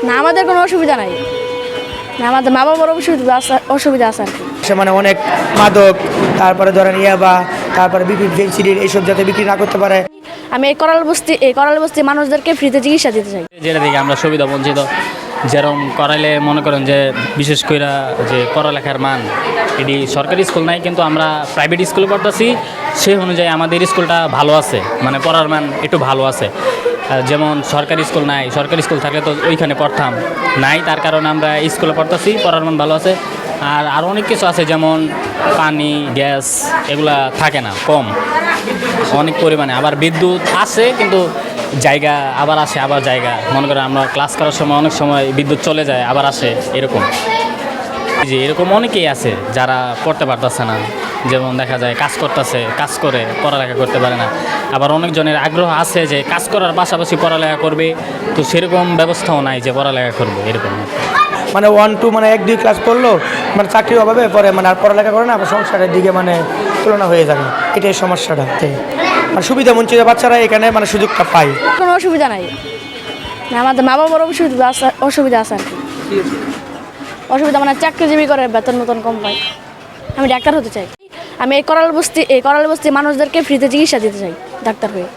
না, আমাদের কোনো অসুবিধা নাই। না, আমাদের মা বাবার অসুবিধা আছে আর কি। সে মানে অনেক মাদক, তারপরে ধরেন ইয়াবা, তারপরে বিপি ফেন্সিডিল এইসব যাতে বিক্রি না করতে পারে। আমি এই করাল বস্তি মানুষদেরকে ফ্রিতে চিকিৎসা দিতে চাই। যেটা থেকে আমরা সুবিধা বঞ্চিত, যেরকম করাইলে মনে করেন যে বিশেষ করে যে পড়ালেখার মান এটি সরকারি স্কুল নাই, কিন্তু আমরা প্রাইভেট স্কুলে পড়তেছি, সেই অনুযায়ী আমাদের স্কুলটা ভালো আছে, মানে পড়ার মান একটু ভালো আছে। যেমন সরকারি স্কুল নাই, সরকারি স্কুল থাকলে তো ওইখানে পড়তাম, নাই তার কারণে আমরা স্কুলে পড়তেছি, পড়ার মান ভালো আছে। আর আরও অনেক কিছু আছে, যেমন পানি, গ্যাস এগুলা থাকে না, কম অনেক পরিমাণে। আবার বিদ্যুৎ আছে, কিন্তু জায়গা আবার আসে, আবার জায়গা, মনে করেন আমরা ক্লাস করার সময় অনেক সময় বিদ্যুৎ চলে যায়, আবার আসে, এরকম। যে এরকম অনেকেই আছে যারা পড়তে পারতেছে না, যেমন দেখা যায় কাজ করতেছে, কাজ করে পড়ালেখা করতে পারে না। আবার অনেকজনের আগ্রহ আছে যে কাজ করার পাশাপাশি পড়ালেখা করবে, তো সেরকম ব্যবস্থাও নাই যে পড়ালেখা করবে, এরকম। মানে 1-2 মানে 1-2 ক্লাস পড়লো, মানে চাকরির অভাবে পরে মানে আর পড়ালেখা করে না, আবার সংসারের দিকে মানে তুলনা হয়ে যাবে, এটাই সমস্যাটা। আর সুবিধা বঞ্চিত বাচ্চারা এখানে মানে সুযোগটা পায়। কোনো অসুবিধা নাই। না, আমাদের মা বাবার অসুবিধা আছে আর কি। অসুবিধা মানে চাকরিজীবী করে বেতন মতন কম পাই। আমি ডাক্তার হতে চাই। আমি এই করাল বস্তি মানুষদেরকে ফ্রিতে চিকিৎসা দিতে চাই ডাক্তার হয়ে।